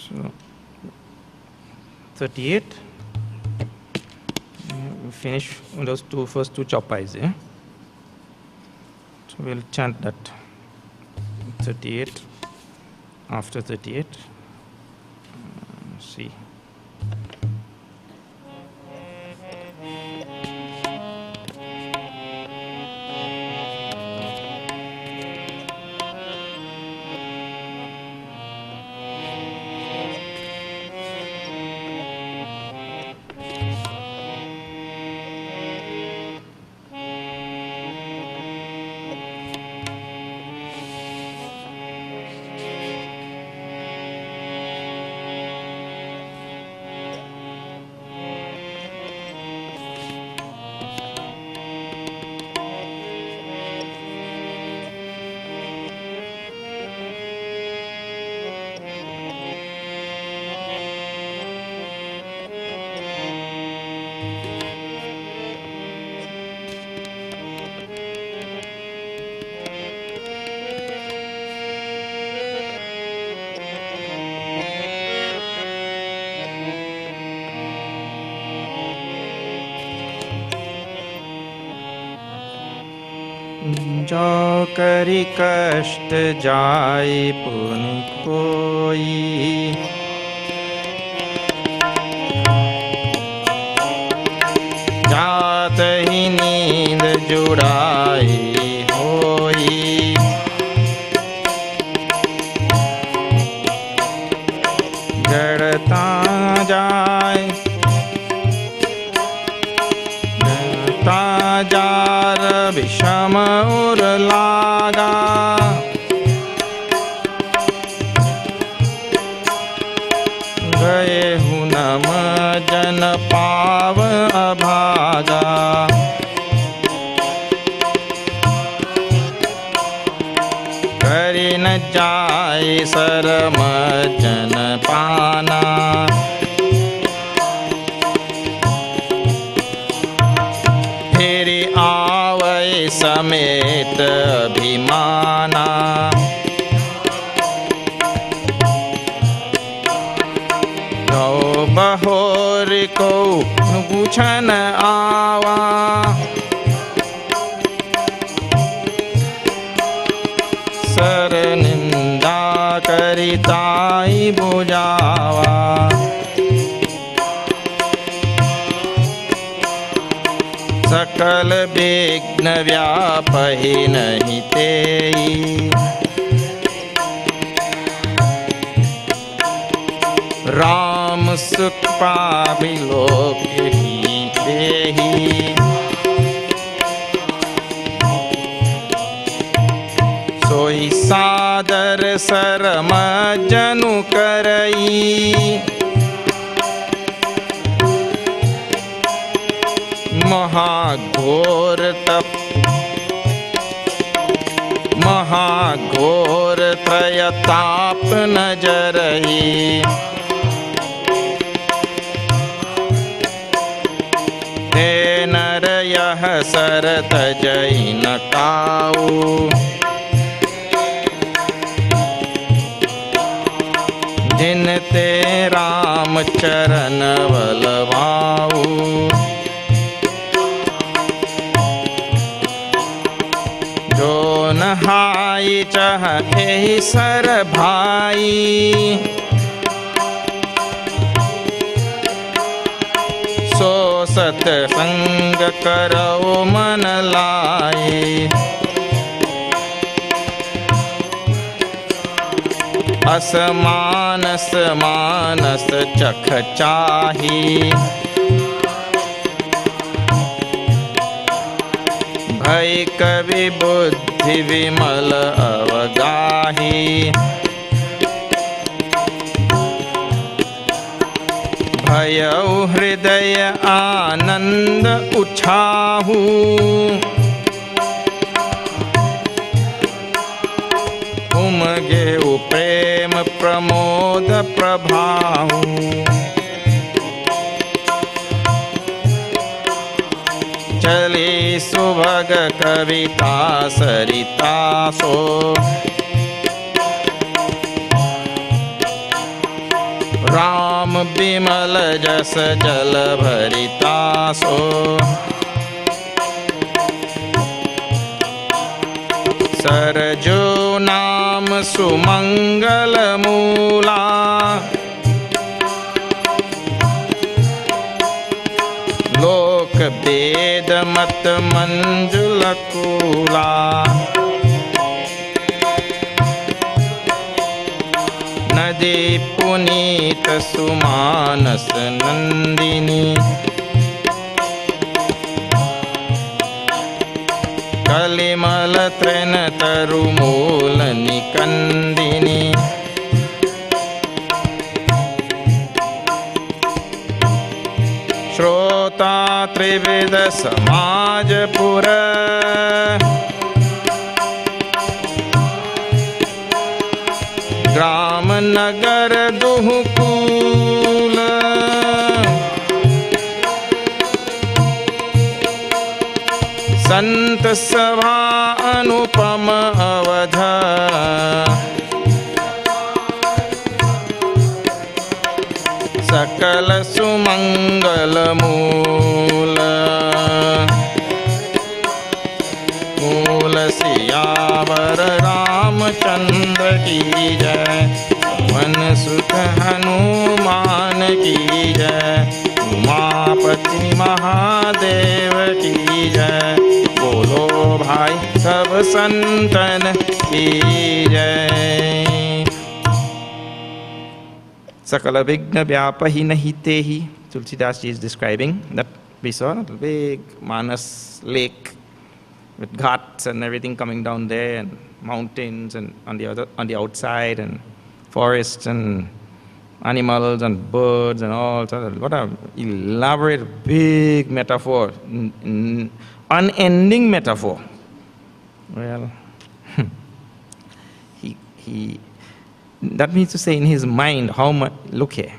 So 38. We finish those first two chopais. Yeah? So we'll chant that 38 after 38. See. जो करी कष्ट जाए पुन कोई, जात ही नींद जुड़ाई होई। जड़ता जाए जार विषम उर लागा, गए हूँ नम जन पाव अभागा। करी न जाए शरम जन पाना, आवै समेत अभिमाना। गौ बहोर को पूछन आवा, सर निंदा करिताई बुझावा। सकल विघ्न व्यापहि नहीं तेई, राम सुख पावि लोक ही देहि। सोई सादर सरम जनु करई, महाघोर तप महाघोर त्रयताप नजरही। ते नर यह सरत जई न काऊ, जिन ते राम चरण बलवाऊ। जो नहाई चाहे सर भाई, सो सतसंग करो मन लाई। असमानस मानस चख चाही, भय कवि बुद्धि विमल अवगाही। भयउ हृदय आनंद उछाहू, उमगे प्रेम प्रमोद प्रभाऊ। चली सुभग कविता सरिता सो, राम बिमल जस जल भरिता सो सरजो नाम सुमंगल मूला लोक वेद मत मंजुल कूला नदी पुनीत सुमानस नंदिनी कलिमल तृण तरुमूल निकंदिनी श्रोता त्रिविध समाजपुर ग्राम नगर दुहुकूल संत सभा अनुपम अवध सकल सुमंगल मूल मूल सियावर रामचंद्र की जय पवन सुत हनुमान की जय उमापति महादेव की जय बोलो भाई सब संतन की जय Sakala Vigna Vyapahi Nahitehi. Tulsidas ji is describing that we saw a big Manas lake with ghats and everything coming down there, and mountains and on the outside, and forests and animals and birds and all. What a elaborate big metaphor, unending metaphor. Well, he that means to say in his mind how much, look here,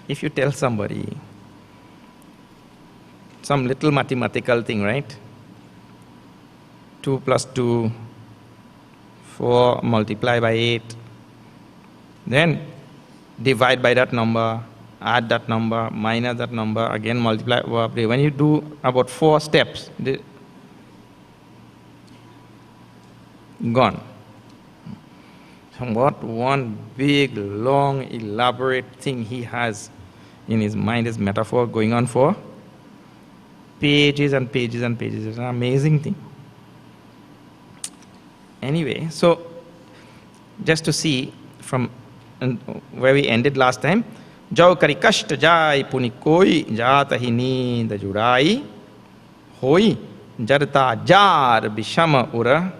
if you tell somebody some little mathematical thing, right? 2 plus 2, 4 multiply by 8, then divide by that number, add that number, minus that number, again multiply. When you do about 4 steps, gone. What one big, long, elaborate thing he has in his mind is metaphor going on for pages and pages and pages. It's an amazing thing. Anyway, so just to see from where we ended last time, jau kari kasht jai puni koi jata hi neend jurai hoi jarta jar bishama ura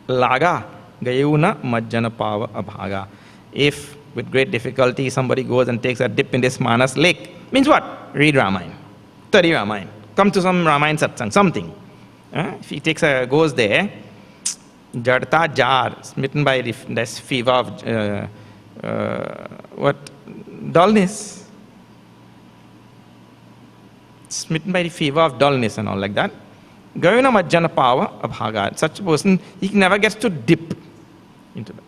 laga Gayuna Majjana Pava Abhaga. If with great difficulty somebody goes and takes a dip in this Manas lake, means what? Read Ramayana, study Ramayana, come to some Ramayana satsang, something. If he goes there, Jarta Jar, smitten by this fever of dullness, smitten by the fever of dullness and all like that. Gayuna Majjana Pava Abhaga. Such a person, he never gets to dip into that.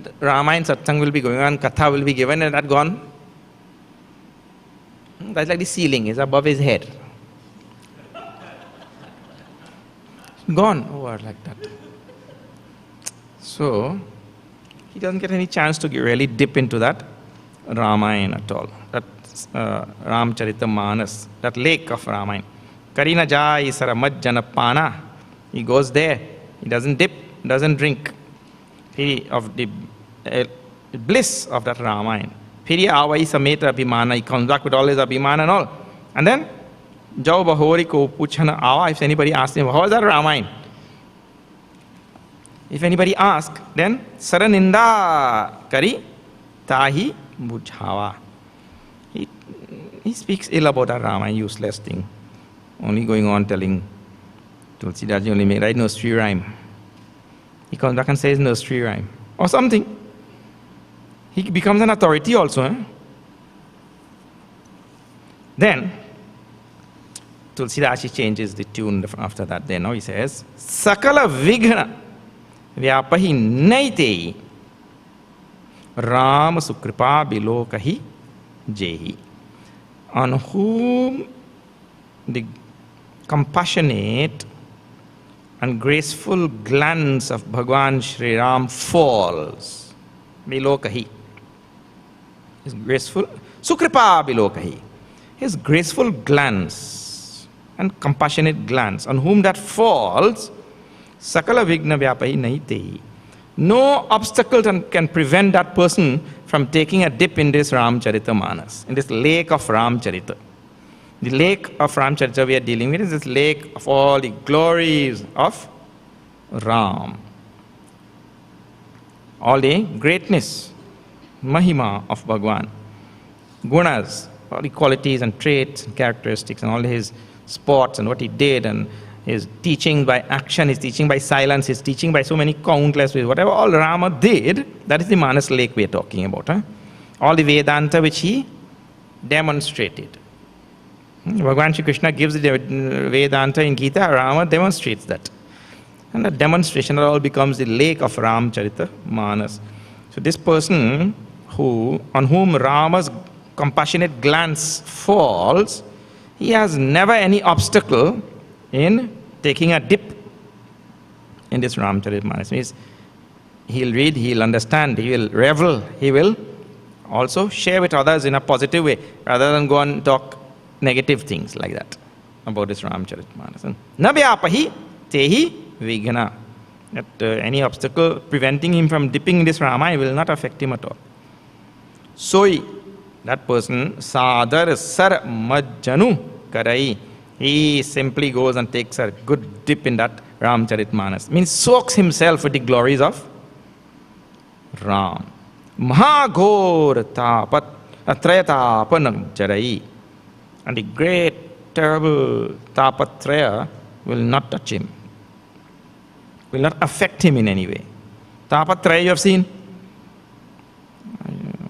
That Ramayana satsang will be going on, Katha will be given, and that gone. That's like the ceiling is above his head. Gone over like that. So, he doesn't get any chance to really dip into that Ramayana at all. That Ramcharita Manas, that lake of Ramayana. Karina Jai Sara Majjana Pana. He goes there. He doesn't dip, doesn't drink. Of the bliss of that Ramayana. Phiri Avai Sameta Abhimana. He comes back with all his Abhimana and all. And then, Jau Bahori Ko Puchana Ava. If anybody asks him, how is that Ramayana? If anybody asks, then Saraninda Kari Tahi Bujhava. He speaks ill about that Ramayana, useless thing. Only going on telling Tulsidas only may write nursery rhyme. He comes back and says nursery rhyme or something. He becomes an authority also. Then Tulsidas changes the tune after that. Then now he says, Sakala Vighna Vyapahi Naitei Ram Sukripa Bilokahi Jehi, on whom the compassionate and graceful glance of Bhagwan Shri Ram falls. Bilokahi. His graceful, Sukripa Bilokahi. His graceful glance and compassionate glance, on whom that falls, Sakala Vigna Vyapahi Nahi. No obstacle can prevent that person from taking a dip in this Ramcharitamanas, in this lake of Ramcharita. The lake of Ramcharita we are dealing with is this lake of all the glories of Ram. All the greatness, Mahima of Bhagwan. Gunas, all the qualities and traits and characteristics and all his sports and what he did and his teaching by action, his teaching by silence, his teaching by so many countless ways. Whatever all Rama did, that is the Manas lake we are talking about. All the Vedanta which he demonstrated. Bhagavan Shri Krishna gives the Vedanta in Gita, Rama demonstrates that. And that demonstration all becomes the lake of Ramcharita Manas. So this person on whom Rama's compassionate glance falls, he has never any obstacle in taking a dip in this Ramcharitmanas. Means he'll read, he'll understand, he will revel, he will also share with others in a positive way, rather than go and talk negative things like that about this Ramcharitmanas. Nabhyapahi tehi vigna. That any obstacle preventing him from dipping in this Rama will not affect him at all. Soi, that person, sadar sar majjanu karai. He simply goes and takes a good dip in that Ramcharitmanas. Means soaks himself with the glories of Ram. Mahagor tapat atrayatapan jarai. And the great, terrible tapatraya will not touch him, will not affect him in any way. Tapatraya you have seen?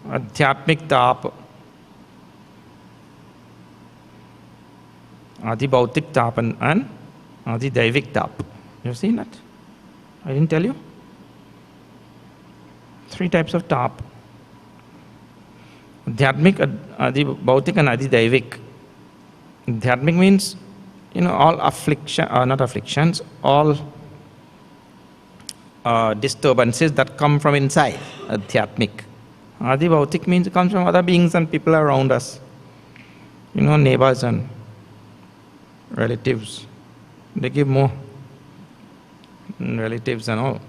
Adhyatmik tap, Adi Bhautik tap and Adi Daivik tap. You have seen that? I didn't tell you? 3 types of tap. Adhyatmik, Adi Bhautik and Adi Daivik. Adhyatmik means, all not afflictions, all disturbances that come from inside. Adhyatmik. Adi Bhautik means it comes from other beings and people around us. Neighbors and relatives. They give more. Relatives and all.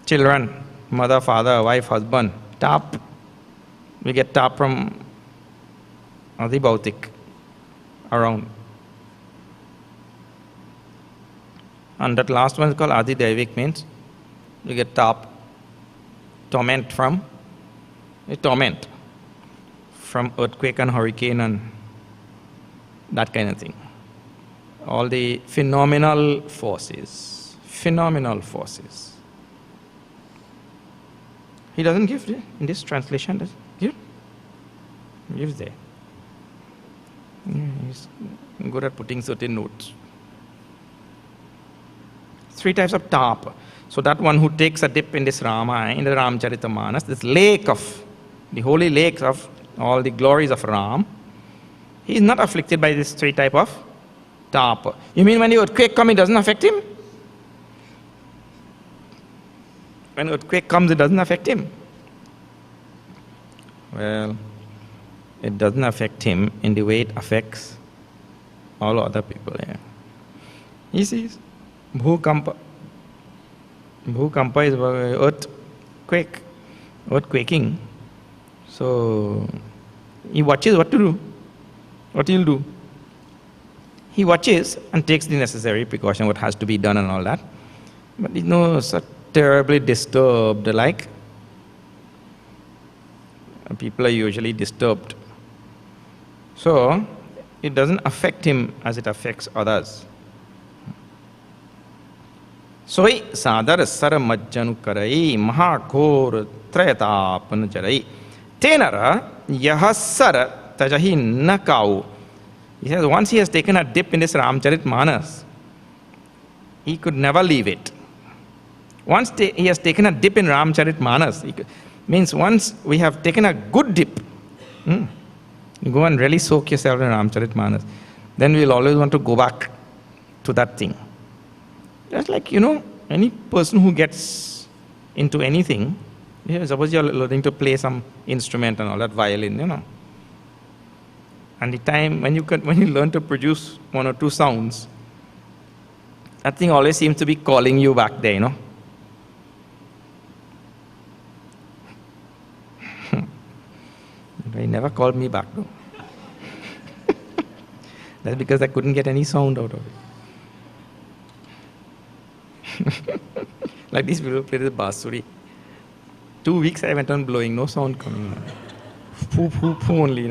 Children, mother, father, wife, husband. Tap. We get tap from Adi Bhautik around. And that last one is called Adi Daivik, means we get tap, torment from earthquake and hurricane and that kind of thing. All the phenomenal forces. He doesn't give in this translation, does he give? He gives there. He's good at putting certain notes. 3 types of tap. So that one who takes a dip in this Rama, in the Ramcharitamanas, this lake of, the holy lakes of all the glories of Ram, he is not afflicted by this 3 type of tap. You mean when the earthquake comes, it doesn't affect him? When earthquake comes, it doesn't affect him. Well, it doesn't affect him in the way it affects all other people here. He sees Bhukampa. Bhukampa is earthquaking. So he watches what to do. What he'll do. He watches and takes the necessary precaution, what has to be done and all that. But he's not so terribly disturbed like people are usually disturbed. So it doesn't affect him as it affects others. Soi sadar sar majjanu karai mahakor trayatapan jarai tenara yahasar tajahi nakau. He says once he has taken a dip in this Ramcharitmanas, he could never leave it. Once he has taken a dip in Ramcharitmanas, Means once we have taken a good dip, you go and really soak yourself in Ramcharitmanas, then we'll always want to go back to that thing. Just like, any person who gets into anything, suppose you're learning to play some instrument and all that, violin, and the time when you learn to produce one or two sounds, that thing always seems to be calling you back there, He never called me back though. That's because I couldn't get any sound out of it. Like these people play the basuri. 2 weeks I went on blowing, no sound coming. Poo, poo, poo only,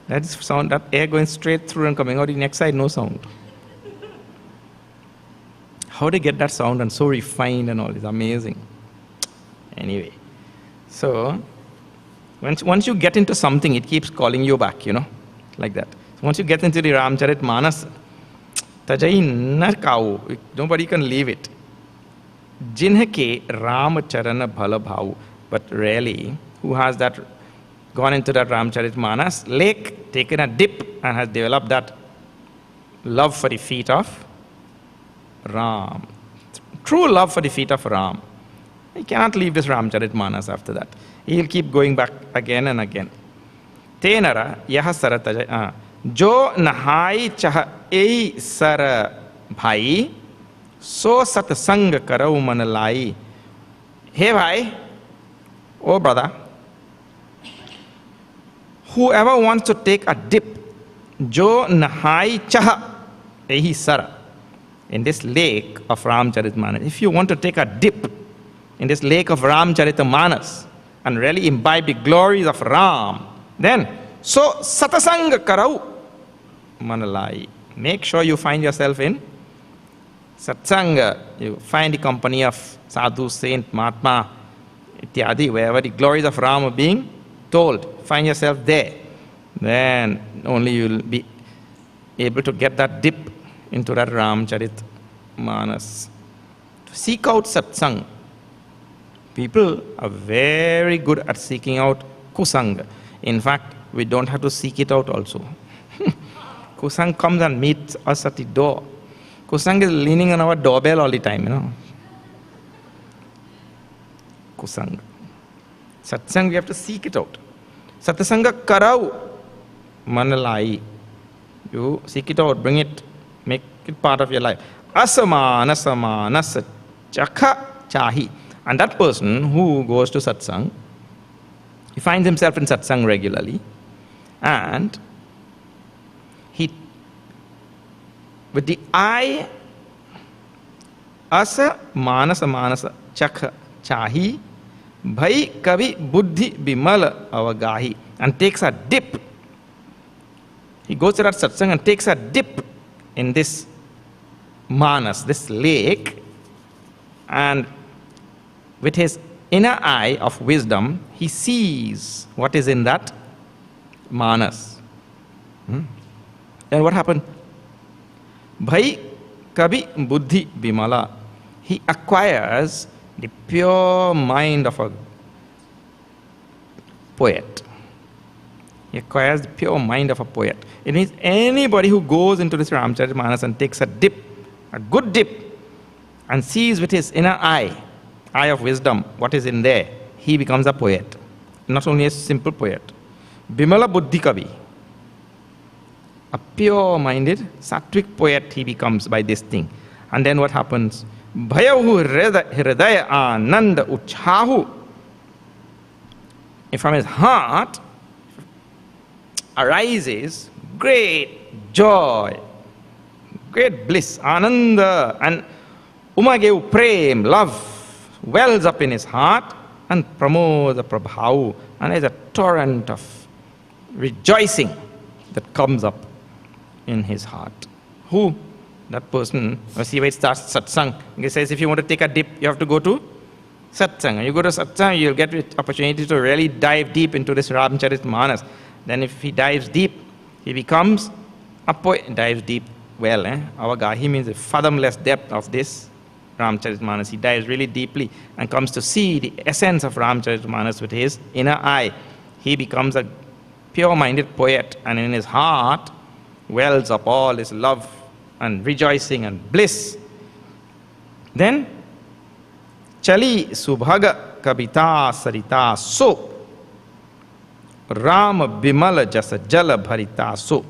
That sound, that air going straight through and coming out the next side, no sound. How they get that sound and so refined and all is amazing. Anyway, so once you get into something, it keeps calling you back, like that. So once you get into the Ramcharitmanas, tajai nar kau, nobody can leave it. Jinhake Ramacharana Bhala Bhav, but really, who has that gone into that Ramcharitmanas lake, taken a dip, and has developed that love for the feet of Ram. True love for the feet of Ram. He cannot leave this Ramcharitmanas after that. He'll keep going back again and again. Tenara yaha sarataja jo nahai chah ei sar bhai so satsang karau manalai. Hey bhai, oh brother, whoever wants to take a dip, jo nahai chah ei sara, in this lake of Ramcharitmanas, if you want to take a dip in this lake of Ramcharitmanas and really imbibe the glories of Ram, then so satasanga karau manalai. Make sure you find yourself in satsanga. You find the company of sadhu, saint, mahatma, ityadi, wherever the glories of Ram are being told. Find yourself there. Then only you will be able to get that dip into that Ramcharitmanas. To seek out satsang. People are very good at seeking out kusanga. In fact, we don't have to seek it out also. Kusang comes and meets us at the door. Kusang is leaning on our doorbell all the time, Kusang. Satsang, we have to seek it out. Satsanga karau manalai. You seek it out, bring it, make it part of your life. Asamana samana chakha chahi. And that person who goes to satsang, he finds himself in satsang regularly, and he, with the eye, asa manasa manasa chakha chahi, bhai kavi buddhi bimala avagahi, and takes a dip. He goes to that satsang and takes a dip in this manas, this lake, and with his inner eye of wisdom, he sees what is in that manas. Then what happened? Bhai kavi buddhi bimala. He acquires the pure mind of a poet. He acquires the pure mind of a poet. It means anybody who goes into this Ramcharitmanas and takes a dip, a good dip, and sees with his inner eye of wisdom, what is in there, he becomes a poet. Not only a simple poet. Bimala Buddhi Kavi. A pure-minded, sattvic poet he becomes by this thing. And then what happens? Bhayahu hridaya ananda uchahu. From his heart arises great joy, great bliss, ananda, and umagev prem, love, wells up in his heart, and pramoda prabhav, and there's a torrent of rejoicing that comes up in his heart. Who? That person. See where it starts, satsang. He says if you want to take a dip, you have to go to satsang. And you go to satsang, you'll get the opportunity to really dive deep into this Ramcharitmanas. Then if he dives deep, he becomes a poet. Dives deep well. Avagahi means a fathomless depth of this Ramcharitmanas. He dives really deeply and comes to see the essence of Ramcharitmanas with his inner eye. He becomes a pure-minded poet, and in his heart wells up all his love and rejoicing and bliss. Then, Chali Subhaga Kabita Sarita So Rama Bimala Jasa Jala Bharita So.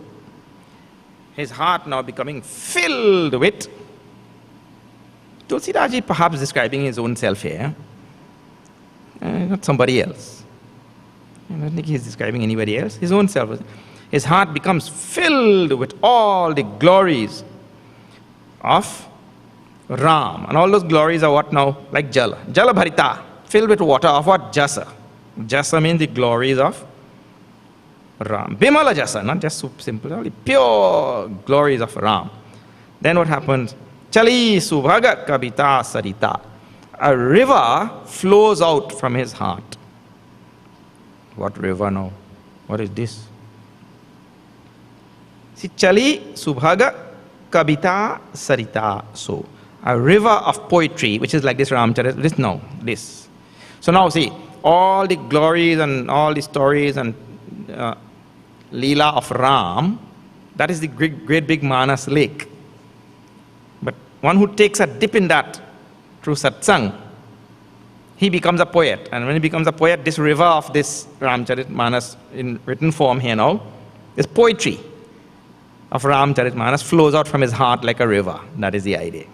His heart now becoming filled with. Tulsidaji perhaps describing his own self here, not somebody else. I don't think he's describing anybody else, his own self. His heart becomes filled with all the glories of Ram. And all those glories are what now? Like Jala. Jala Bharita, filled with water of what? Jasa. Jasa means the glories of Ram. Bimala Jasa, not just simple, only pure glories of Ram. Then what happens? Chali Subhaga Kabita Sarita. A river flows out from his heart. What river now? What is this? See, Chali Subhaga Kabita Sarita. So, a river of poetry, which is like this Ramcharit, this. So now see, all the glories and all the stories and Leela of Ram, that is the great big Manas lake. But one who takes a dip in that through satsang, he becomes a poet. And when he becomes a poet, this river of this Ramcharitmanas in written form here now, this poetry of Ramcharitmanas flows out from his heart like a river. That is the idea.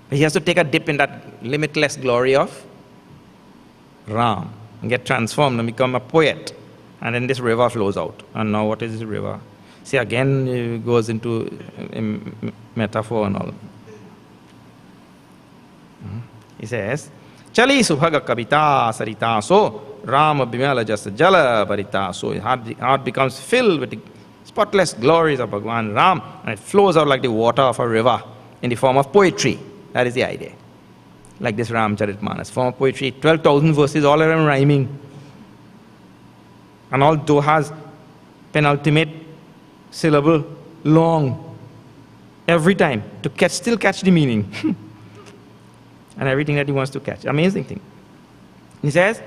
He has to take a dip in that limitless glory of Ram and get transformed and become a poet. And then this river flows out. And now what is this river? See, again it goes into a metaphor and all. He says, Chali Subhaga Kabita Sarita So Rama Bimala Jasa Jala Bharita So. His heart becomes filled with the spotless glories of Bhagwan Ram, and it flows out like the water of a river in the form of poetry. That is the idea. Like this Ramcharitmanas, form of poetry, 12,000 verses, all around rhyming. And all dohas, penultimate syllable, long. Every time, to still catch the meaning. And everything that he wants to catch. Amazing thing. He says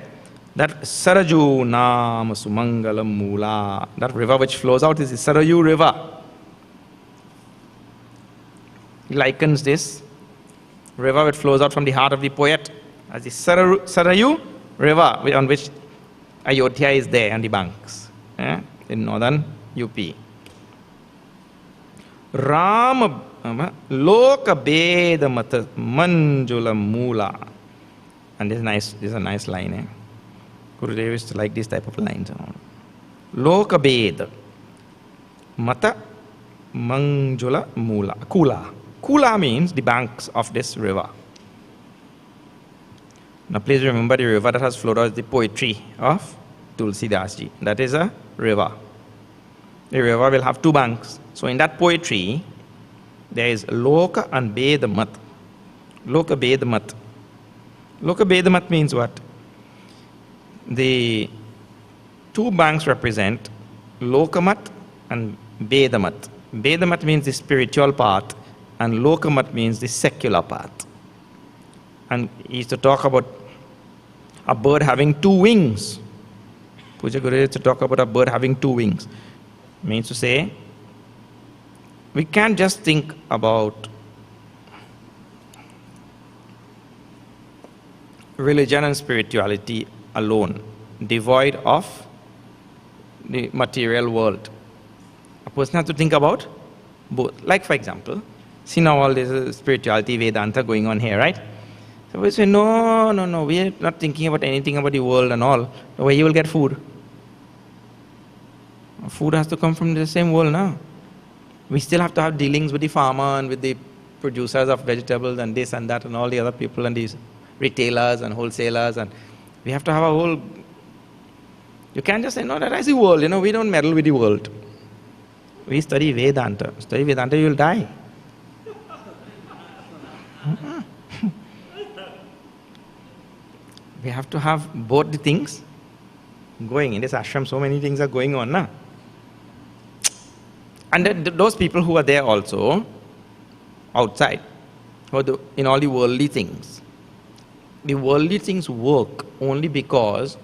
that Saraju Nam Sumangalam Mula, that river which flows out is the Sarayu river. He likens this river which flows out from the heart of the poet as the Sarayu river on which Ayodhya is there on the banks in northern UP. Ram Loka Beda Mata Manjula Mula. And this is a nice line. Gurudev used to like this type of lines. Loka Beda Mata Manjula Mula. Kula. Kula means the banks of this river. Now please remember the river that has flowed out is the poetry of Tulsidas ji. That is a river. The river will have two banks. So in that poetry, there is Loka and Bedamat. Loka Bedamat. Loka Bedamat means what? The two banks represent Lokamat and Bedamat. Bedamat means the spiritual part, and Lokamat means the secular part. And he used to talk about a bird having two wings. Puja Guru used to talk about a bird having two wings. Means to say, we can't just think about religion and spirituality alone, devoid of the material world. A person has to think about both. Like, for example, see now all this spirituality, Vedanta going on here, right? So we say, no, we are not thinking about anything about the world and all. Where you will get food? Food has to come from the same world now. We still have to have dealings with the farmer and with the producers of vegetables and this and that and all the other people and these retailers and wholesalers, and we have to have a whole. You can't just say, no, that is the world, we don't meddle with the world. We study Vedanta. Study Vedanta, you will die. We have to have both the things going. In this ashram, so many things are going on now. And those people who are there also, outside, in all the worldly things. The worldly things work only because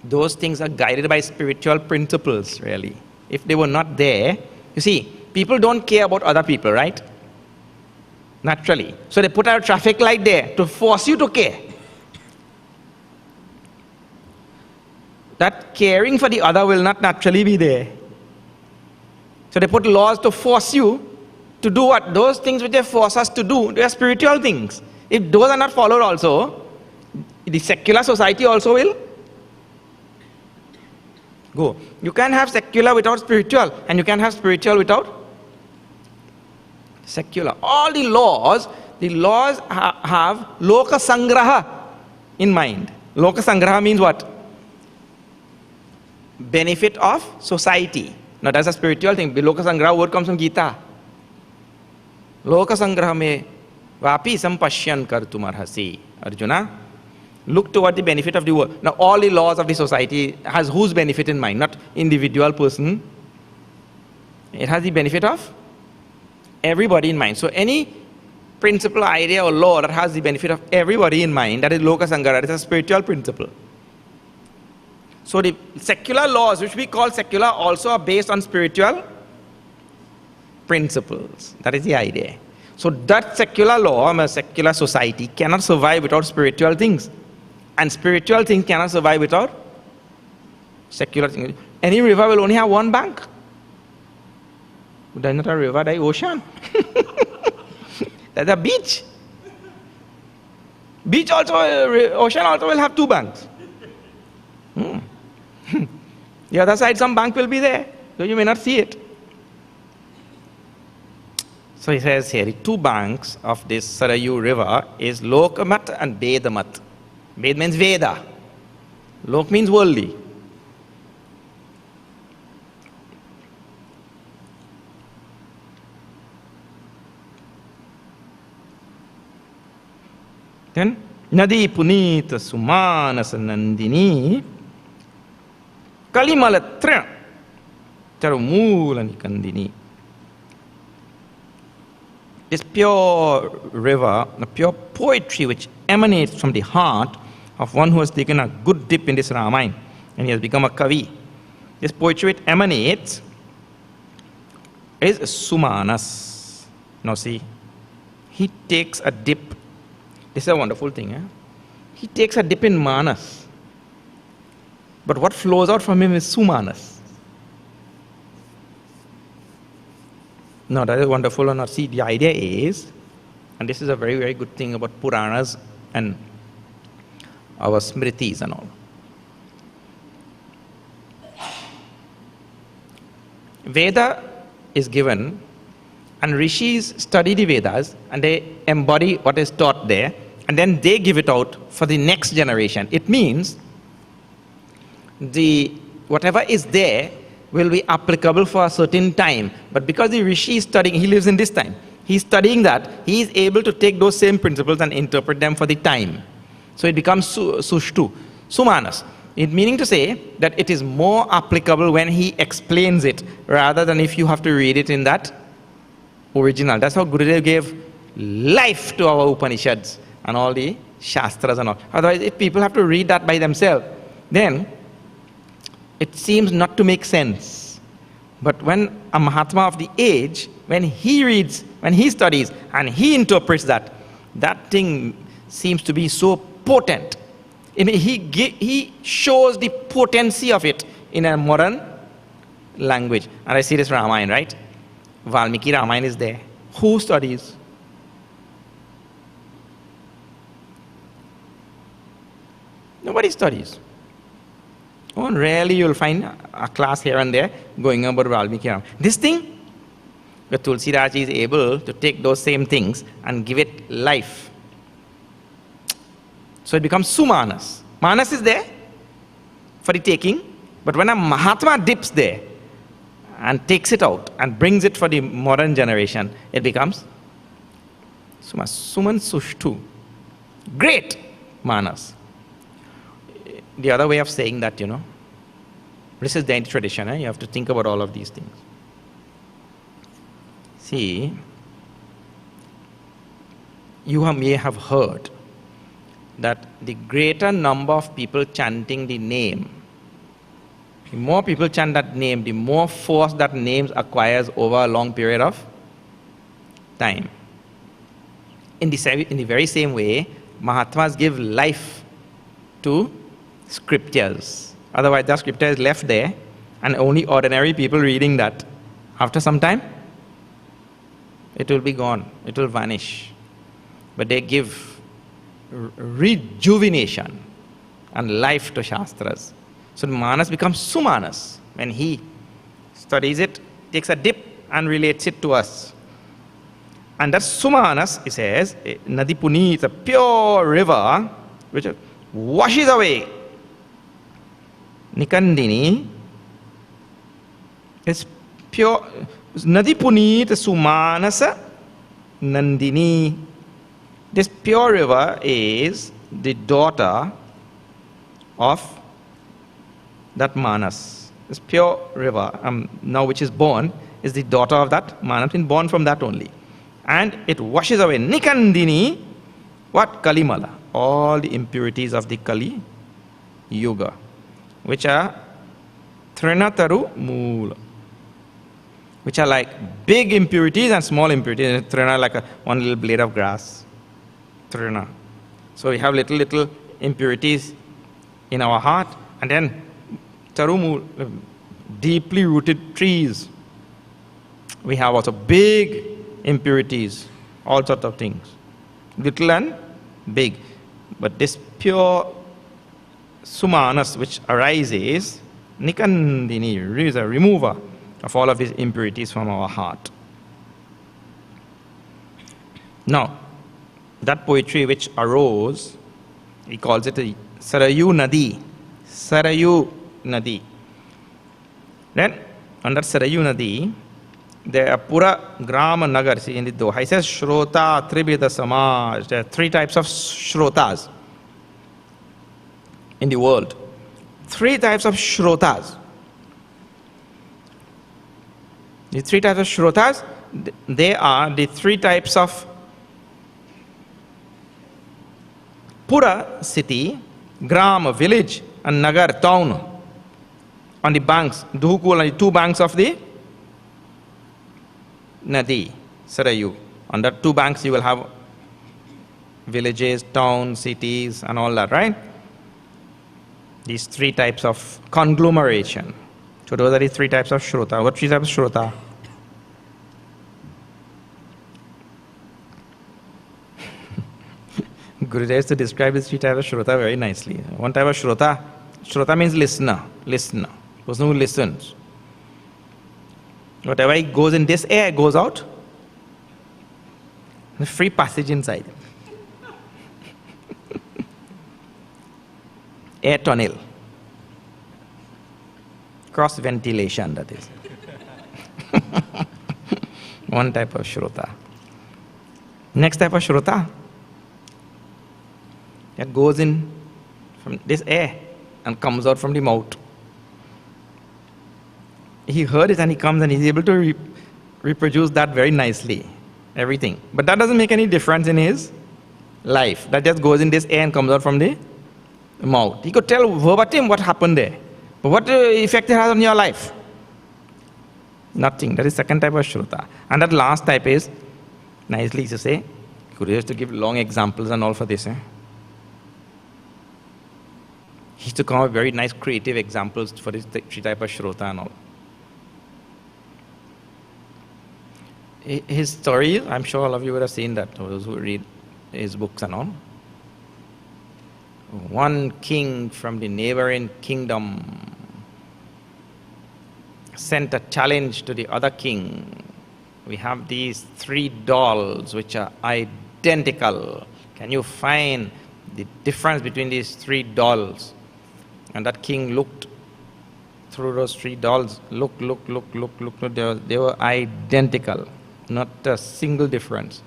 those things are guided by spiritual principles, really. If they were not there, you see, people don't care about other people, right? Naturally. So they put out a traffic light there to force you to care. That caring for the other will not naturally be there. So they put laws to force you to do what? Those things which they force us to do, they are spiritual things. If those are not followed also, the secular society also will go. You can't have secular without spiritual, and you can't have spiritual without secular. All the laws have loka sangraha in mind. Loka sangraha means what? Benefit of society. Now that's a spiritual thing. The loka sangraha word comes from Gita. Loka sangraha me vapi sampashyan kartum arhasi. Arjuna, look toward the benefit of the world. Now all the laws of the society has whose benefit in mind? Not individual person. It has the benefit of everybody in mind. So any principle, idea or law that has the benefit of everybody in mind, that is loka sangraha, that is a spiritual principle. So the secular laws, which we call secular, also are based on spiritual principles. That is the idea. So that secular law, a secular society, cannot survive without spiritual things. And spiritual things cannot survive without secular things. Any river will only have one bank. That's not a river, that's ocean. That's a beach. Beach also, ocean also will have two banks. The other side, some bank will be there, so you may not see it. So he says here, the two banks of this Sarayu river is Lokamat and Vedamat. Ved means Veda. Lok means worldly. Then, Nadi Punita Sumanasa Nandini Kalimalatra Charumula Nikandini. This pure river, the pure poetry which emanates from the heart of one who has taken a good dip in this Ramayana and he has become a Kavi. This poetry which emanates is Sumanas. Now see, he takes a dip. This is a wonderful thing. Eh? He takes a dip in Manas. But what flows out from him is Sumanas. No, that is wonderful or not. See, the idea is, and this is a very, very good thing about Puranas and our Smritis and all. Veda is given, and rishis study the Vedas, and they embody what is taught there, and then they give it out for the next generation. It means whatever is there will be applicable for a certain time. But because the rishi is studying, he lives in this time. He's studying that, he is able to take those same principles and interpret them for the time. So it becomes sushtu, sumanas. It meaning to say that it is more applicable when he explains it, rather than if you have to read it in that original. That's how Gurudev gave life to our Upanishads and all the Shastras and all. Otherwise, if people have to read that by themselves, then it seems not to make sense. But when a Mahatma of the age, when he reads, when he studies, and he interprets that, that thing seems to be so potent. He shows the potency of it in a modern language. And I see this Ramayana, right? Valmiki Ramayana is there. Who studies? Nobody studies. Oh, rarely you'll find a class here and there going about Valmiki Ramayana. This thing, the Tulsi Raji is able to take those same things and give it life. So it becomes Sumanas. Manas is there for the taking, but when a Mahatma dips there and takes it out and brings it for the modern generation, it becomes Suman Sushtu. Great Manas. The other way of saying that, this is the Indian tradition. You have to think about all of these things. See, you may have heard that the greater number of people chanting the name, the more people chant that name, the more force that name acquires over a long period of time. In the very same way, Mahatmas give life to scriptures. Otherwise, the scripture is left there, and only ordinary people reading that. After some time, it will be gone, it will vanish. But they give rejuvenation and life to Shastras. So Manas becomes Sumanas. When he studies it, takes a dip and relates it to us. And that Sumanas, he says, Nadi Punit, a pure river which washes away. Nikandini is pure. Nadi Punit Sumanasa Nandini. This pure river is the daughter of that Manas. This pure river, now which is born, is the daughter of that Manas, been born from that only. And it washes away. Nikandini, what? Kalimala. All the impurities of the Kali Yuga, which are Trinataru Mula, which are like big impurities and small impurities. Trina like one little blade of grass. Trina. So we have little impurities in our heart, and then Tarumu, deeply rooted trees. We have also big impurities, all sorts of things, little and big. But this pure Sumanas which arises, Nikandini, is a remover of all of these impurities from our heart. Now, that poetry which arose, he calls it a Sarayu Nadi. Sarayu Nadi. Then, under Sarayu Nadi, there are Pura Grama Nagar. See in the Doha, he says Shrota Tribhida Samaj. There are 3 types of Shrotas in the world. 3 types of Shrotas. The 3 types of Shrotas, they are the 3 types of Pura, city, Gram, village, and Nagar, town, on the banks, Duhukul, on the 2 banks of the Nadi, Sarayu. On the 2 banks you will have villages, towns, cities, and all that, right? These 3 types of conglomeration. So those are the 3 types of Shrota. What 3 types of Shrota? Gurudev used to describe these 3 types of Shrota very nicely. One type of Shrota, Shrota means listener, person who listens. Whatever goes in this air goes out. There's free passage inside. Air tunnel. Cross ventilation, that is. One type of Shrota. Next type of Shrota, that goes in from this air and comes out from the mouth. He heard it and he comes and he's able to reproduce that very nicely, everything. But that doesn't make any difference in his life. That just goes in this air and comes out from the mouth. He could tell verbatim what happened there. But what effect it has on your life? Nothing. That is second type of Shruta. And that last type is, nicely to say, Guru used to give long examples and all for this. He used to come up with very nice creative examples for this 3 type of Shrota and all. His story, I'm sure all of you would have seen that, those who read his books and all. One king from the neighboring kingdom sent a challenge to the other king. We have these 3 dolls which are identical. Can you find the difference between these 3 dolls? And that king looked through those 3 dolls. Look. They were identical. Not a single difference.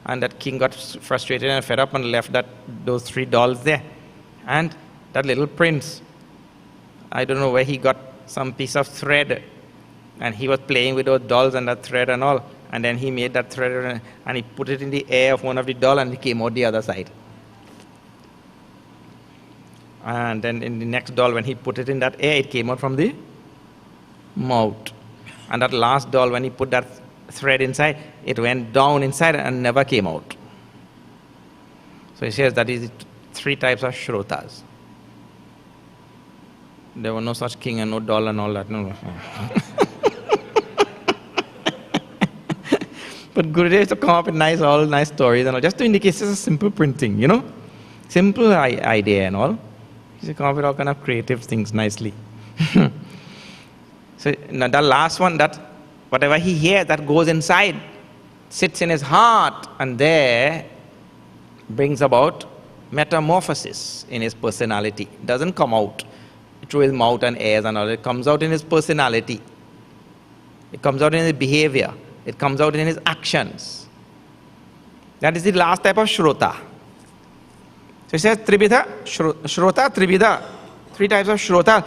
And that king got frustrated and fed up and left those 3 dolls there. And that little prince, I don't know where he got some piece of thread, and he was playing with those dolls and that thread and all. And then he made that thread and he put it in the air of one of the doll and it came out the other side. And then in the next doll, when he put it in that air, it came out from the mouth. And that last doll, when he put that thread inside, it went down inside and never came out. So he says that is 3 types of shrotas. There were no such king and no doll and all that. No. But Gurudev used to come up with nice stories and all, just to indicate it's a simple printing, you know? Simple idea and all. He used to come up with all kind of creative things nicely. So now the last one, that whatever he hears, that goes inside, sits in his heart, and there brings about metamorphosis in his personality. It doesn't come out through his mouth and ears and all. It comes out in his personality. It comes out in his behavior. It comes out in his actions. That is the last type of shrota. So he says tribidha, shrota, tribidha. 3 types of shrota.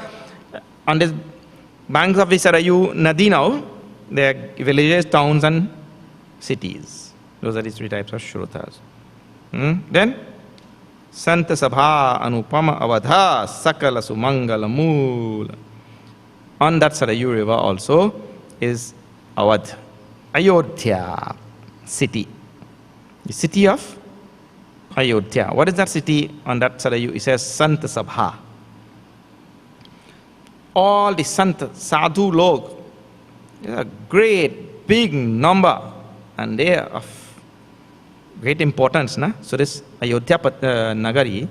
On the banks of the Sarayu Nadi now, there are villages, towns and cities. Those are the 3 types of shrotas. Then, Santa Sabha Anupama Avadha Sakala Sumangala Mool. On that Sarayu river also is Awadh, Ayodhya city. The city of Ayodhya. What is that city on that Sarayu? It says Sant Sabha. All the Sant, Sadhu Log, a great big number, and they are of great importance. So this Ayodhya Nagari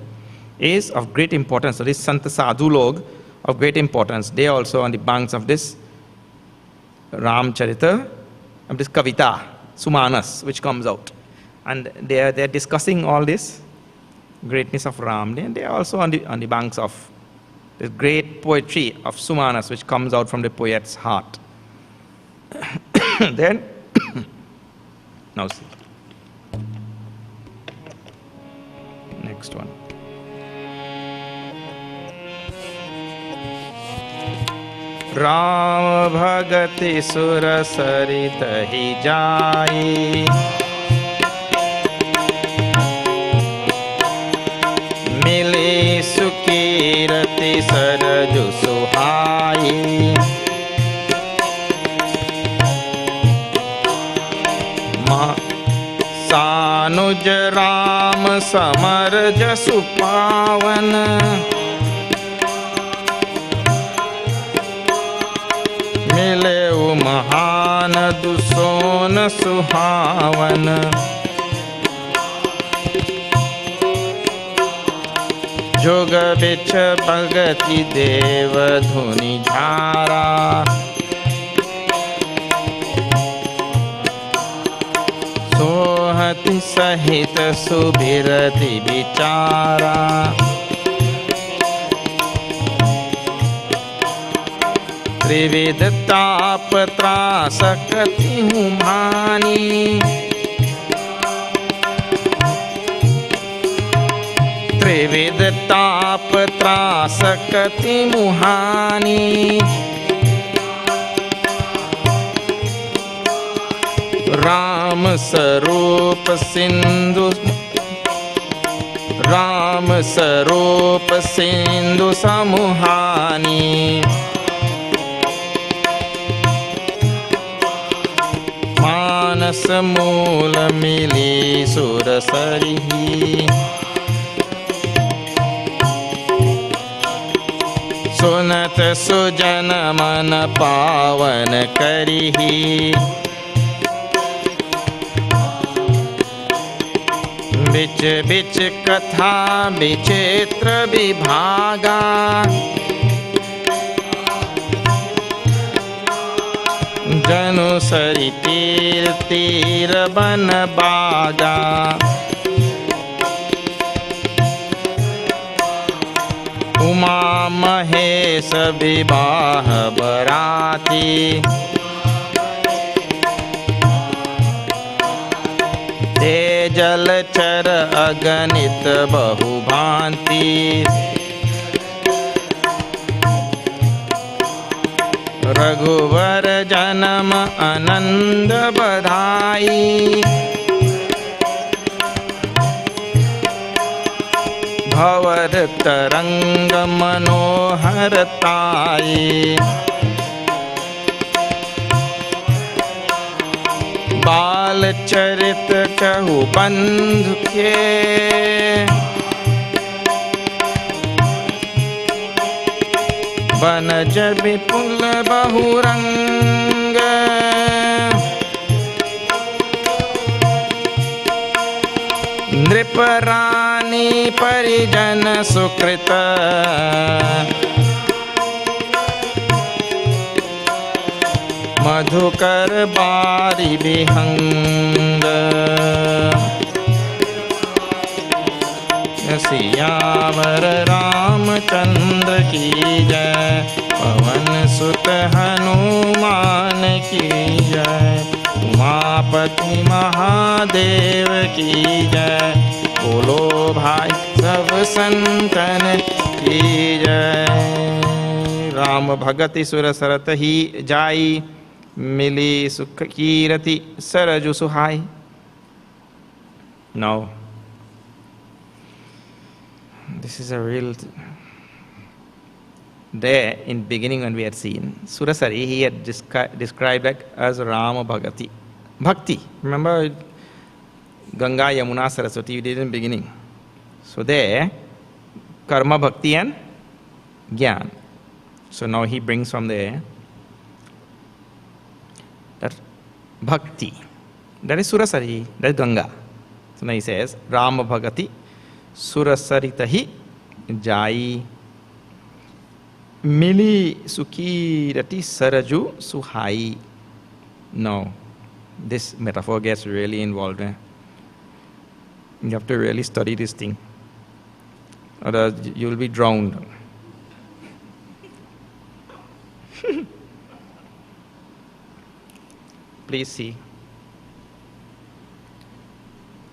is of great importance. So this Sant Sadhu Log of great importance. They are also on the banks of this Ramcharita, of this Kavita, Sumanas, which comes out. And they are discussing all this greatness of Ram. And they are also on the banks of this great poetry of Sumanas, which comes out from the poet's heart. Then, now see. Next one. Ram bhagati sura sarita hi jai, mile sukirati saraju suhai, सानुज राम समर जसु पावन, मिले महान दुसोन सुहावन, जोग बिच भगति देव धुनि झारा, सोहति सहित सुबिरति विचारा, त्रिविध ताप त्रास कति हुमानी, त्रिविध ताप त्रास कति मुहानी, राम स्वरूप सिंधु, राम स्वरूप सिंधु समुहानी, मानस मूल मिली सुरसरिही, सुनत सुजन मन पावन करिही, बिच बिच कथा विचित्र विभागा, जनु सरि तीर तीर बन बागा, उमा महेश विवाह बराती, जलचर अगणित बहुभांति, रघुवर जन्म आनंद बधाई, भवर तरंग मनोहर ताई, बाल चरित कहु बंधु के, बनज विपुल बहुरंग, नृप रानी परिजन सुकृत, मधुकर बारी विहंग, सियावर रामचंद्र की जय, पवन सुत हनुमान की जय, उमापति महादेव की जय, बोलो भाई सब संतन की जय। राम भगति सुर सरत ही जाई, मिली सुख कीरति सरजु सुहाई। Now this is a real there in beginning when we had seen Surasari, he had described it as Rama Bhagati. Bhakti. Remember Ganga, Yamuna, Saraswati we did in beginning. So there, Karma, Bhakti and Gyan. So now he brings from there that Bhakti. That is Surasari, that is Ganga. So now he says, Rama Bhagati Surasaritahi Jai Mili Sukirati Saraju Suhai. Now, this metaphor gets really involved. You have to really study this thing, otherwise you will be drowned. Please see.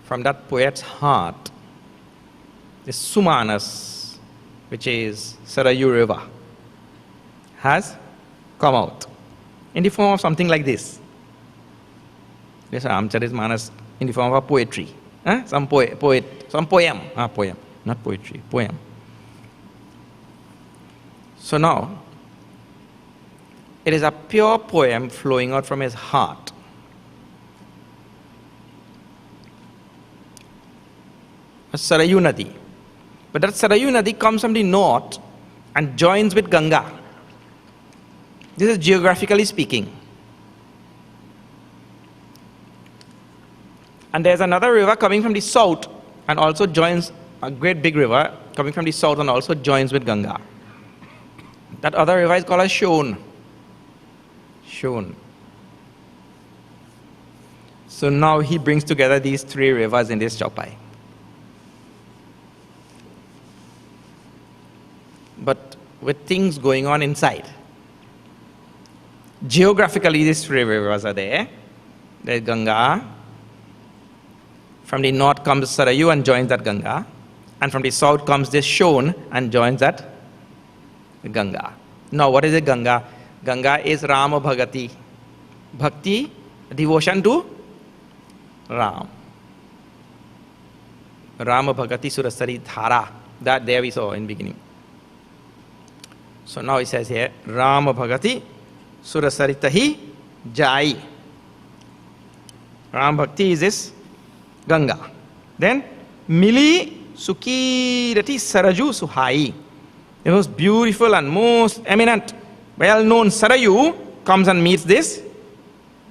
From that poet's heart, this Sumanas, which is Sarayu River, has come out in the form of something like this. This Ramcharitmanas in the form of a poetry. Some poem. Poem, not poetry, poem. So now, it is a pure poem flowing out from his heart. A Sarayu Nadi. But that Sarayu Nadi comes from the north and joins with Ganga. This is geographically speaking. And there's another river coming from the south and also joins, a great big river coming from the south and also joins with Ganga. That other river is called as Shon. Shon. So now he brings together these three rivers in this Chaupai. But with things going on inside. Geographically, these three rivers are there. There's Ganga. From the north comes Sarayu and joins that Ganga. And from the south comes this Shon and joins that Ganga. Now, what is a Ganga? Ganga is Rama Bhagati. Bhakti, devotion to Ram. Rama Bhagati Surasari Dhara. That there we saw in beginning. So now he says here, Rama Bhagati Surasaritahi Jai. Ram Bhakti is this Ganga. Then Mili Sukirati Saraju Suhai. The most beautiful and most eminent, well-known Sarayu comes and meets this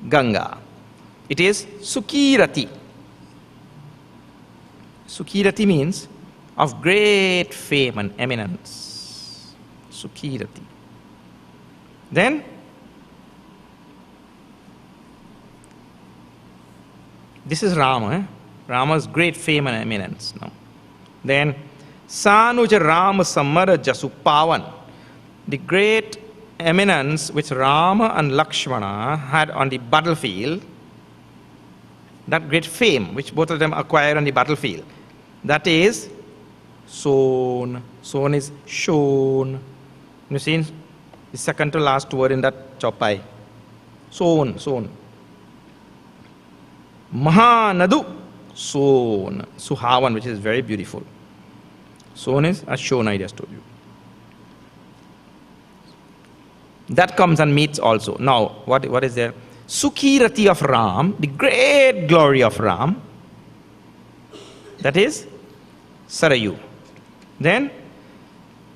Ganga. It is Sukirati. Sukirati means of great fame and eminence. Sukirati. Then this is Rama. Rama's great fame and eminence. Now, then Sanuja Rama Samara Jasu Pavan. The great eminence which Rama and Lakshmana had on the battlefield, that great fame which both of them acquired on the battlefield, that is Son. Son is shown. You see, The second to last word in that chopai. Son, son. Mahanadu, son. Suhavan, which is very beautiful. Son is as shown, I just told you. That comes and meets also. Now, what is there? Sukhirati of Ram, the great glory of Ram, that is Sarayu. Then,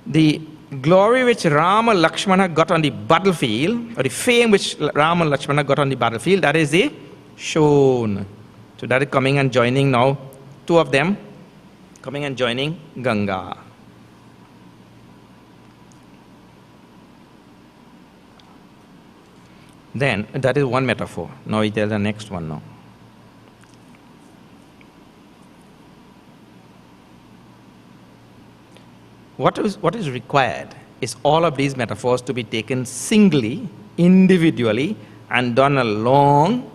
the glory which Rama Lakshmana got on the battlefield, or the fame which Rama Lakshmana got on the battlefield, that is the Shon. So that is coming and joining now, two of them coming and joining Ganga. Then, that is one metaphor. Now we tell the next one now. What is required is all of these metaphors to be taken singly, individually, and done a long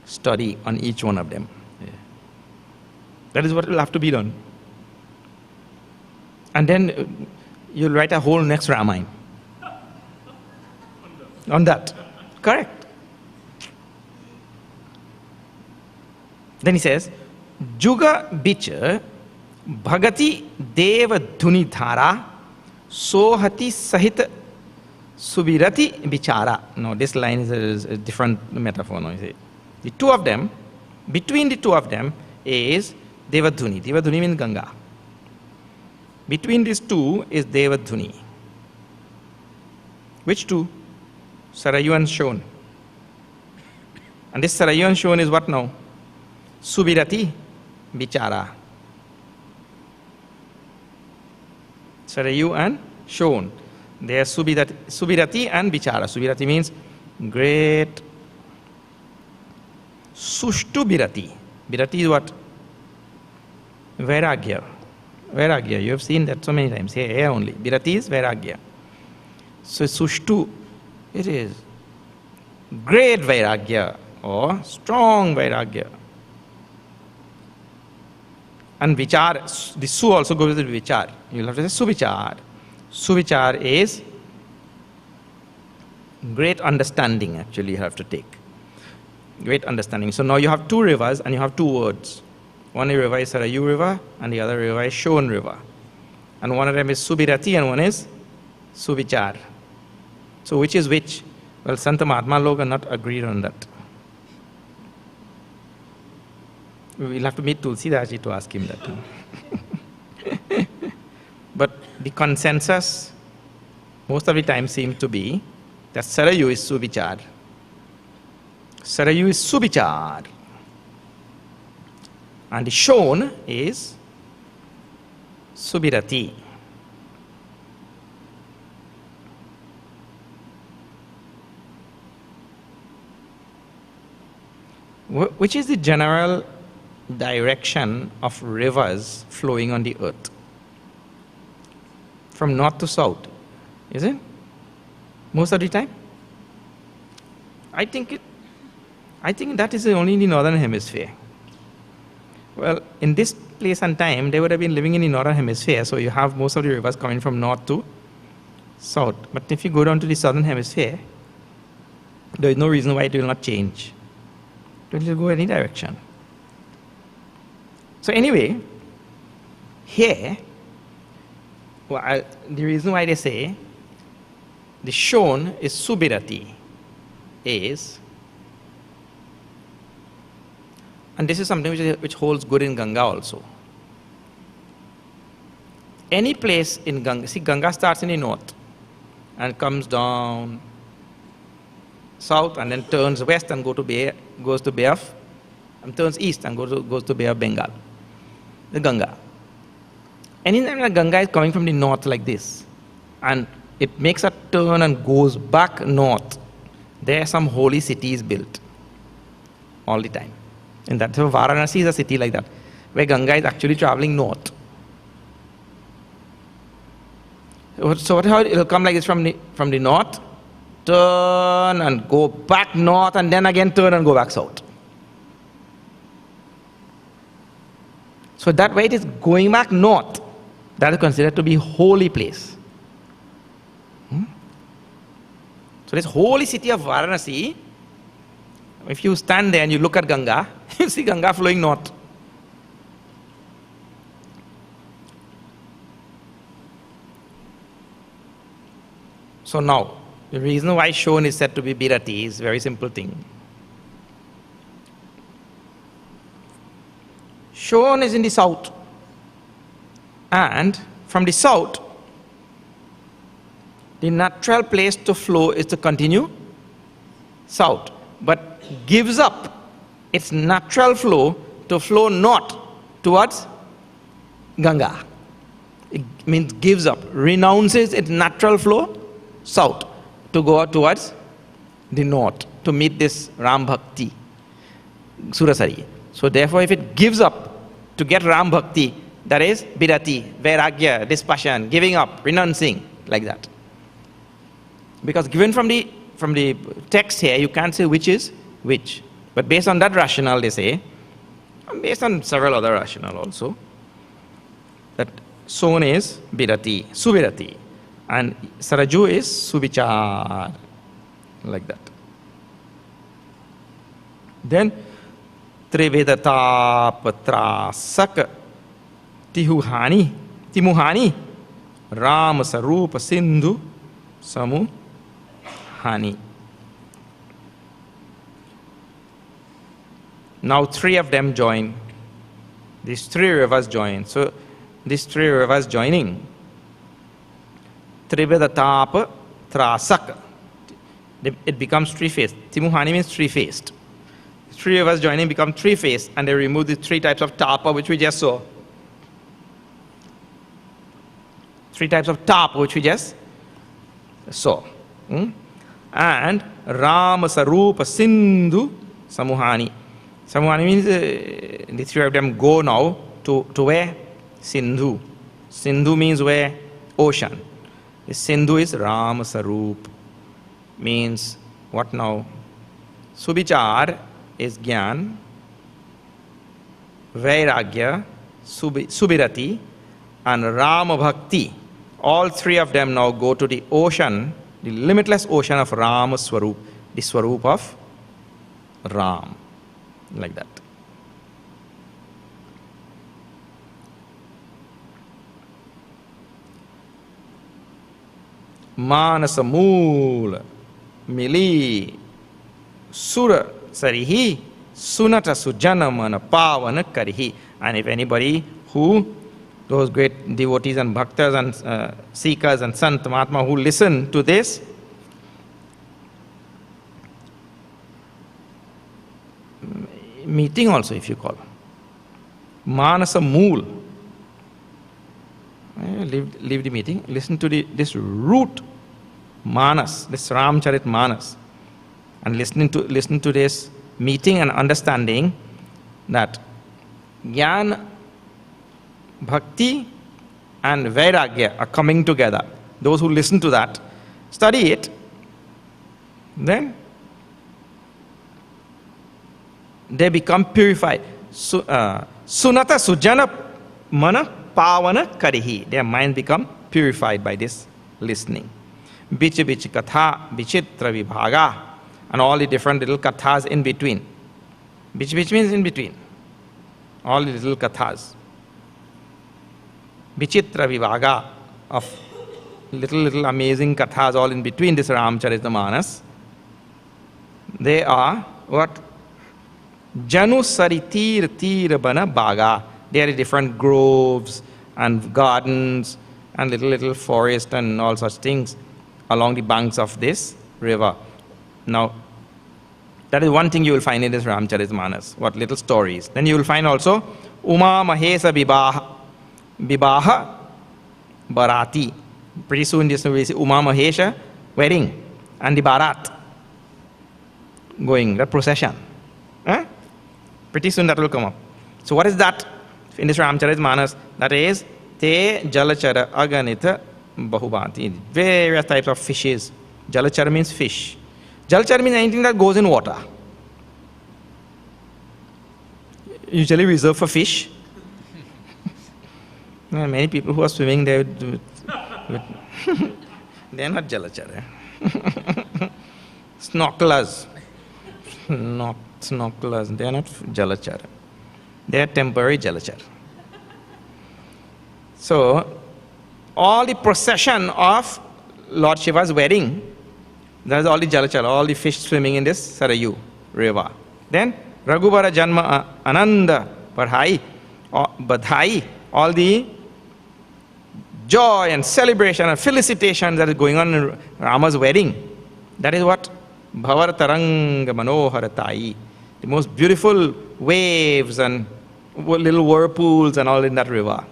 study on each one of them. Yeah. That is what will have to be done. And then you'll write a whole next Ramayana on that. Correct. Then he says, Juga Bicha Bhagati Deva Dhuni Dhara Sohati Sahita Subirati Bichara. No, this line is a different metaphor. No, the two of them, between the two of them is Devadhuni. Devadhuni means Ganga. Between these two is Devadhuni. Which two? Sarayu and Shon. And this Sarayu and Shon is what now? Subirati Bichara. Sarayu and Shon. They are Subirati and Bichara. Subirati means great. Sushtu Birati. Birati is what? Vairagya. Vairagya. You have seen that so many times. Here only. Birati is Vairagya. So Sushtu, it is great Vairagya or strong Vairagya. And Vichar, the Su also goes with Vichar. You will have to say Suvichar. Suvichar is great understanding, actually, you have to take. Great understanding. So now you have two rivers and you have two words. One river is Sarayu River and the other river is Shon River. And one of them is Subirati and one is Suvichar. So which is which? Well, Santa Mahatma Log are not agreed on that. We'll have to meet Tulsidaji to ask him that. But the consensus most of the time seems to be that Sarayu is Suvichar. Sarayu is Suvichar. And the Shon is Subirati. Which is the general direction of rivers flowing on the earth? From north to south, is it? Most of the time? I think that is only in the northern hemisphere. Well, in this place and time, they would have been living in the northern hemisphere, so you have most of the rivers coming from north to south. But if you go down to the southern hemisphere, there is no reason why it will not change. It will go any direction. So anyway, here, the reason why they say the Shon is Subirati is, and this is something which holds good in Ganga also. Any place in Ganga, see, Ganga starts in the north and comes down south and then turns west and goes to Bay of, and turns east and goes to Bay of Bengal. The Ganga. Anytime the Ganga is coming from the north like this, and it makes a turn and goes back north, there are some holy cities built all the time. And that's why Varanasi is a city like that, where Ganga is actually traveling north. So how it will come like this from the north, turn and go back north, and then again turn and go back south. So that way it is going back north. That is considered to be holy place. So this holy city of Varanasi, if you stand there and you look at Ganga, you see Ganga flowing north. So now, the reason why Shon is said to be Birati is a very simple thing. Shon is in the south, and from the south, the natural place to flow is to continue south, but gives up its natural flow to flow north towards Ganga. It means gives up, renounces its natural flow south to go towards the north to meet this Ram Bhakti, Surasari. So therefore, if it gives up to get Ram Bhakti, that is Birati, Vairagya, dispassion, giving up, renouncing, like that. Because given from the text here, you can't say which is which. But based on that rationale, they say, and based on several other rationale also, that Son is Birati, Subirati, and Saraju is Subichar, like that. Then Trivedata Patra Sak Timuhani Ram Sarupa Sindhu Samuhani. Now three of them join. These three rivers join. So these three rivers joining, Trivedatapa Trasak, it becomes three-faced. Timuhani means three-faced. Three rivers joining become three-faced, and they remove the three types of tapa which we just saw. Three types of tapa which we just saw. And Ram Sarupa Sindhu Samuhani. Samuhani means the three of them go now to where? Sindhu. Sindhu means where? Ocean. The Sindhu is Ram Sarup. Means what now? Subichar is Gyan, Vairagya, Subirati, and Rama Bhakti. All three of them now go to the ocean, the limitless ocean of Rama Swarup, the Swarup of Ram. Like that. Manasa Mool Mili Sura Sarihi Sunata Sujana Mana Pavana Karihi. And if anybody who, those great devotees and bhaktas and seekers and Sant Mahatma who listen to this, meeting also, if you call, Manasa Mool, leave the meeting, listen to this root Manas, this Ramcharit Manas, and listen to this meeting and understanding that Jnana, Bhakti and Vairagya are coming together. Those who listen to that, study it, then they become purified. Sunata Sujana Mana Pavana Karihi. Their mind become purified by this listening. Bichi Bichi Katha, Bichitra Vibhaga, and all the different little kathas in between. Bichi Bichi means in between. All the little kathas. Bichitra Vibhaga of little amazing kathas all in between this Ramcharitamanas. They are what? Janu Saritir Tirabana Baga. They are different groves and gardens and little forest and all such things along the banks of this river. Now, that is one thing you will find in this Ramcharitamanas, what little stories. Then you will find also Uma Mahesa Bibaha Bharati. Pretty soon this will see Uma Mahesha wedding and the Bharat going, the procession. Pretty soon that will come up. So what is that in this Ramcharitamanas? That is Te Jalachara Aganita Bahubhati. Various types of fishes. Jalachara means fish. Jalachara means anything that goes in water. Usually reserved for fish. Many people who are swimming there, they are not Jalachara. Snorkelers. Not snorkelers. They are not Jalachar. They are temporary Jalachar. So, all the procession of Lord Shiva's wedding, there's all the Jalachar, all the fish swimming in this Sarayu river. Then, Raghubara Janma Ananda Badhai, all the joy and celebration and felicitation that is going on in Rama's wedding. That is what Bhavar Taranga Manoharatai, the most beautiful waves and little whirlpools and all in that river.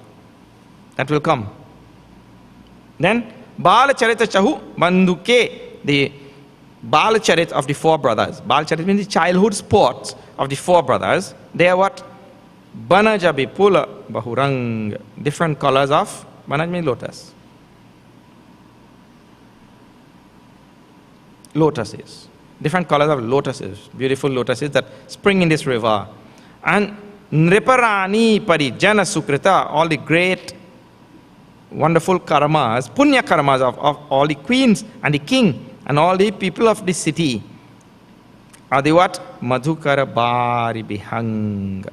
That will come. Then, Bala Charita Chahu Banduke, the Bala Charit of the four brothers. Bala Charit means the childhood sports of the four brothers. They are what? Banaja Bipula Bahurang, different colors of, Banaj means lotus. Lotuses. Different colors of lotuses, beautiful lotuses that spring in this river. And Nriparani Parijana Sukrita, all the great, wonderful karmas, punya karmas of all the queens and the king and all the people of this city are the what? Madhukara Bari Bihanga.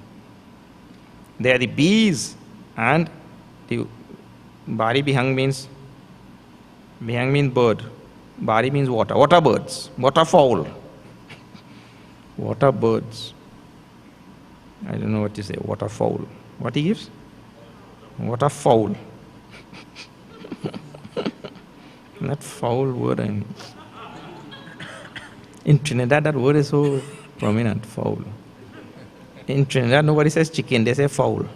They are the bees and the Bari Bihang means bird. Bari means water. Water birds. Waterfowl. Water birds. I don't know what to say. Waterfowl. What he gives? Waterfowl. That foul word. In Trinidad, that word is so prominent. Fowl. In Trinidad, nobody says chicken. They say fowl.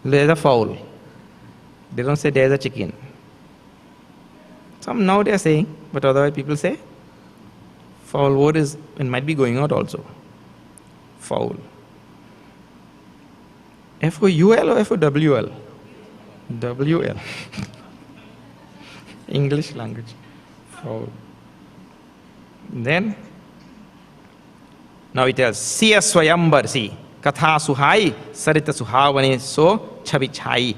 There's a fowl. They don't say there's a chicken. Some now they are saying, but otherwise people say foul word is, it might be going out also. Foul. F-O-U-L or F-O-W-L? W-L. English language. Foul. Then, now it has Siya Swayambar, see, Katha Suhai, Sarita Suhavane, so Chavichai.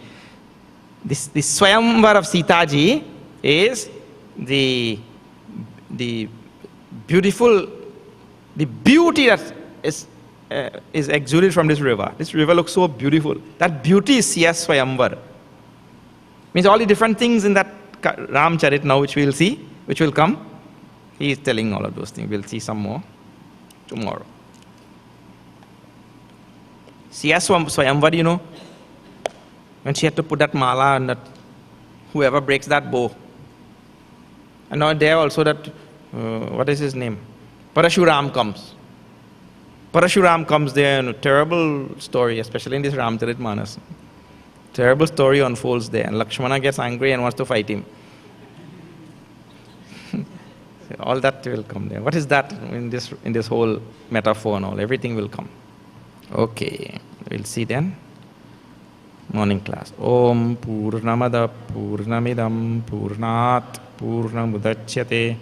This Swayamvar of Sitaji is the beautiful, the beauty that is exuded from this river. This river looks so beautiful. That beauty is Siya Swayamvar. Means all the different things in that Ramcharit now which we will see, which will come. He is telling all of those things. We'll see some more tomorrow. Siya Swayamvar, you know, when she had to put that mala and that whoever breaks that bow. And now there also that, what is his name? Parashuram comes. Parashuram comes there, and a terrible story, especially in this Ramcharitmanas. Terrible story unfolds there, and Lakshmana gets angry and wants to fight him. All that will come there. What is that in this whole metaphor and all? Everything will come. Okay, we'll see then. Morning class. Om Purnamada Purnamidam Purnat Purnamudachyate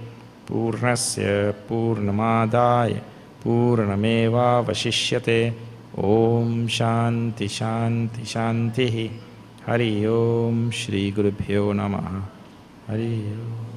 Purnasya Purnamadaya Purnameva Vashishyate. Om Shanti Shanti Shanti. Hari Om Shri Gurubhyo Namaha. Hari Om.